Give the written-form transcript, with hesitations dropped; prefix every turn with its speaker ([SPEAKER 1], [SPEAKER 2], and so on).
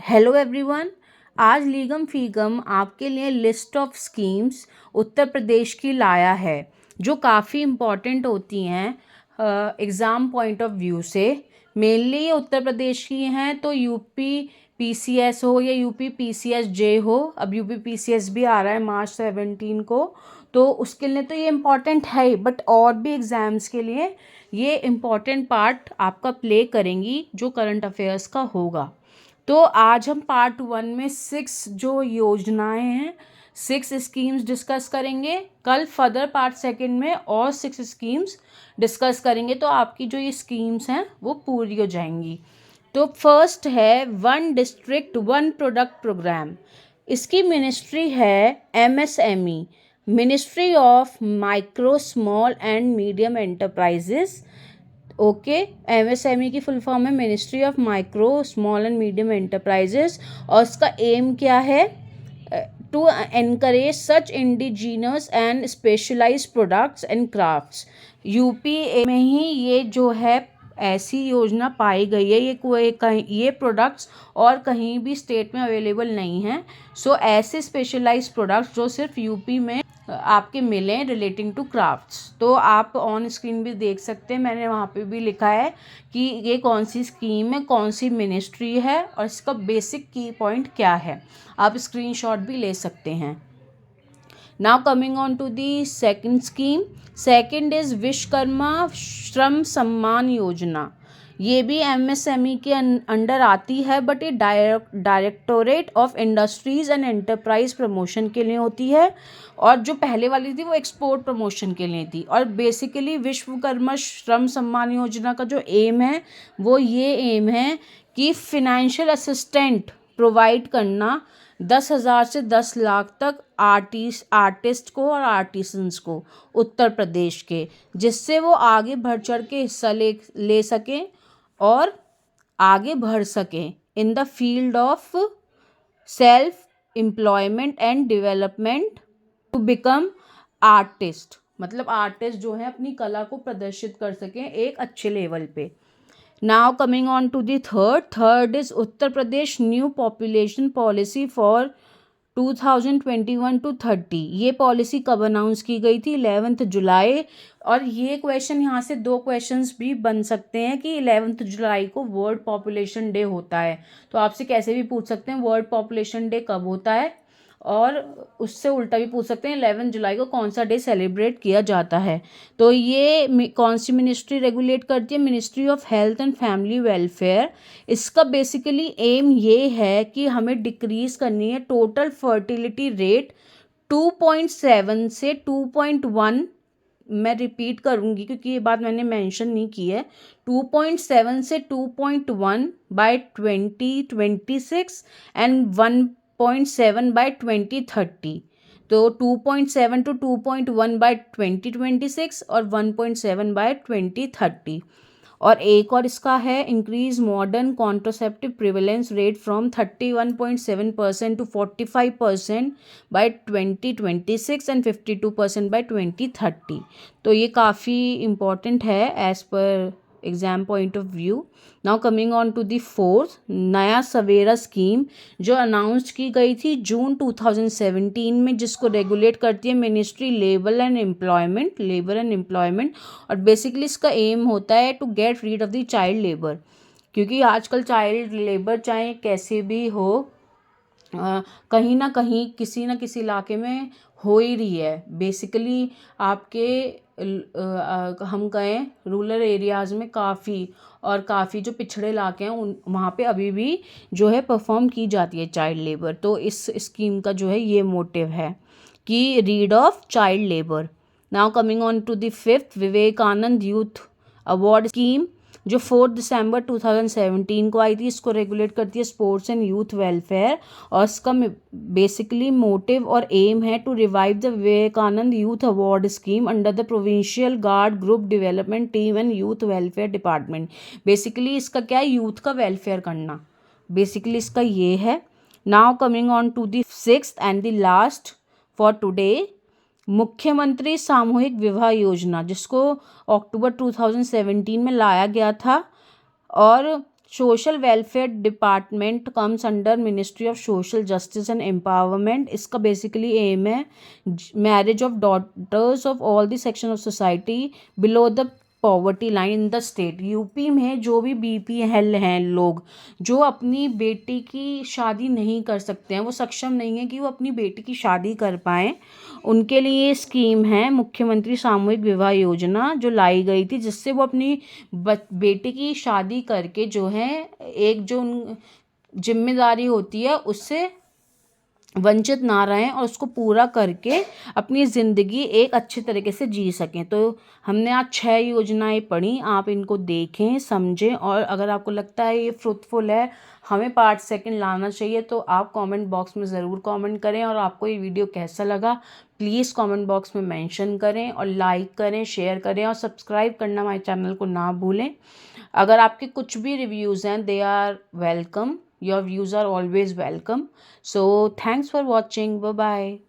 [SPEAKER 1] Hello everyone. आज लीगम फीगम आपके लिए list of schemes Uttar Pradesh की लाया है जो काफ़ी इम्पॉर्टेंट होती हैं एग्ज़ाम पॉइंट ऑफ व्यू से। मेनली ये उत्तर प्रदेश की हैं, तो यूपी पीसीएस हो या यूपी पीसीएस जे हो, अब यूपी पीसीएस भी आ रहा है मार्च 17 को, तो उसके लिए तो ये इम्पॉर्टेंट है ही, बट और भी एग्ज़ाम्स के लिए ये इम्पॉर्टेंट पार्ट आपका प्ले करेंगी जो करंट अफेयर्स का होगा। तो आज हम पार्ट 1 में 6 जो योजनाएं हैं, 6 स्कीम्स डिस्कस करेंगे। कल फर्दर पार्ट 2 में और 6 स्कीम्स डिस्कस करेंगे, तो आपकी जो ये स्कीम्स हैं वो पूरी हो जाएंगी। तो फर्स्ट है one district one product program. इसकी मिनिस्ट्री है MSME, ministry of micro small and medium enterprises. Okay, MSME की फुल फॉर्म है ministry of micro small and medium enterprises, और इसका एम क्या है? To encourage such indigenous and specialize products and crafts. UP में ही ये जो है ऐसी योजना पाई गई है, ये कोई कहीं ये प्रोडक्ट्स और कहीं भी स्टेट में अवेलेबल नहीं हैं। सो ऐसे स्पेशलाइज्ड प्रोडक्ट्स जो सिर्फ यूपी में आपके मिलें रिलेटिंग टू क्राफ्ट्स। तो आप ऑन स्क्रीन भी देख सकते हैं, मैंने वहाँ पे भी लिखा है कि ये कौन सी स्कीम है, कौन सी मिनिस्ट्री है और इसका बेसिक की पॉइंट क्या है। आप स्क्रीनशॉट भी ले सकते हैं। Now coming on to the second scheme. Second is Vishwakarma Shram Samman योजना। ये भी एमएसएमई के अंडर आती है, बट ये directorate of industries and enterprise promotion के लिए होती है, और जो पहले वाली थी वो एक्सपोर्ट प्रमोशन के लिए थी। और बेसिकली विश्वकर्मा श्रम सम्मान योजना का जो एम है वो ये एम है कि फिनेंशियल असिस्टेंट प्रोवाइड करना 10,000 से 10 लाख तक आर्टिस्ट को और आर्टिसंस को उत्तर प्रदेश के, जिससे वो आगे बढ़ चढ़ के हिस्सा ले सकें और आगे बढ़ सकें in the field of self employment and development to become artist. मतलब आर्टिस्ट जो है अपनी कला को प्रदर्शित कर सकें एक अच्छे लेवल पे। Now coming on to the third is Uttar Pradesh new population policy for 2021 to 30। ये पॉलिसी कब अनाउंस की गई थी? 11 जुलाई। और ये क्वेश्चन यहाँ से 2 क्वेश्चंस भी बन सकते हैं कि 11 जुलाई को वर्ल्ड पॉपुलेशन डे होता है, तो आपसे कैसे भी पूछ सकते हैं वर्ल्ड पॉपुलेशन डे कब होता है, और उससे उल्टा भी पूछ सकते हैं 11 जुलाई को कौन सा डे सेलिब्रेट किया जाता है। तो ये कौन सी मिनिस्ट्री रेगुलेट करती है? Ministry of health and family welfare. इसका बेसिकली एम ये है कि हमें डिक्रीज करनी है टोटल फर्टिलिटी रेट 2.7 से 2.1। मैं रिपीट करूँगी क्योंकि ये बात मैंने मेंशन नहीं की है। 2.7 से 2.1 बाय 2026 एंड 1.7 बाय 2030। तो 2.7 to 2.1 बाय 2026 और 1.7 बाय 2030। और एक और इसका है increase modern contraceptive prevalence rate from 31.7% to 45% by 2026 and 52% by 2030। तो ये काफ़ी इम्पॉर्टेंट है एज पर exam point of view. Now coming on to the fourth, Naya Savera scheme जो अनाउंस की गई थी जून 2017 में, जिसको रेगुलेट करती है मिनिस्ट्री लेबर एंड एम्प्लॉयमेंट। और बेसिकली इसका एम होता है to get rid of the child labour, क्योंकि आजकल चाइल्ड लेबर चाहे कैसे भी हो कहीं ना कहीं किसी न किसी इलाके में हो ही रही है। बेसिकली आपके हम कहें रूरल एरियाज़ में काफ़ी जो पिछड़े इलाके हैं उन वहाँ पे अभी भी जो है परफॉर्म की जाती है चाइल्ड लेबर। तो इस स्कीम का जो है ये मोटिव है कि rid of child labour. Now coming on to the fifth, Vivekananda youth award scheme जो 4 दिसंबर 2017 को आई थी। इसको रेगुलेट करती है स्पोर्ट्स एंड यूथ वेलफेयर, और इसका बेसिकली मोटिव और एम है to revive the Vivekananda youth award scheme under the provincial guard group development team and youth welfare department. Basically इसका क्या है? यूथ का वेलफेयर करना, बेसिकली इसका ये है। Now coming on to the sixth and the last for today, Mukhyamantri Samuhik विवाह योजना, जिसको अक्टूबर 2017 में लाया गया था, और social welfare department comes under ministry of social justice and empowerment. इसका बेसिकली एम है marriage of daughters of all the section of society below the poverty line in the state. UP में जो भी BPL हैं लोग जो अपनी बेटी की शादी नहीं कर सकते हैं, वो सक्षम नहीं है कि वो अपनी बेटी की शादी कर पाएँ, उनके लिए ये स्कीम है मुख्यमंत्री सामूहिक विवाह योजना जो लाई गई थी, जिससे वो अपनी बेटी की शादी करके जो है एक जो जिम्मेदारी होती है उससे वंचित ना रहें और उसको पूरा करके अपनी ज़िंदगी एक अच्छे तरीके से जी सकें। तो हमने आज 6 योजनाएं पढ़ी, आप इनको देखें समझें, और अगर आपको लगता है ये फ्रूटफुल है, हमें पार्ट सेकंड लाना चाहिए, तो आप कमेंट बॉक्स में ज़रूर कमेंट करें। और आपको ये वीडियो कैसा लगा प्लीज़ कमेंट बॉक्स में मेंशन करें और लाइक करें, शेयर करें और सब्सक्राइब करना हमारे चैनल को ना भूलें। अगर आपके कुछ भी रिव्यूज़ हैं they are welcome, your views are always welcome. So thanks for watching. Bye bye.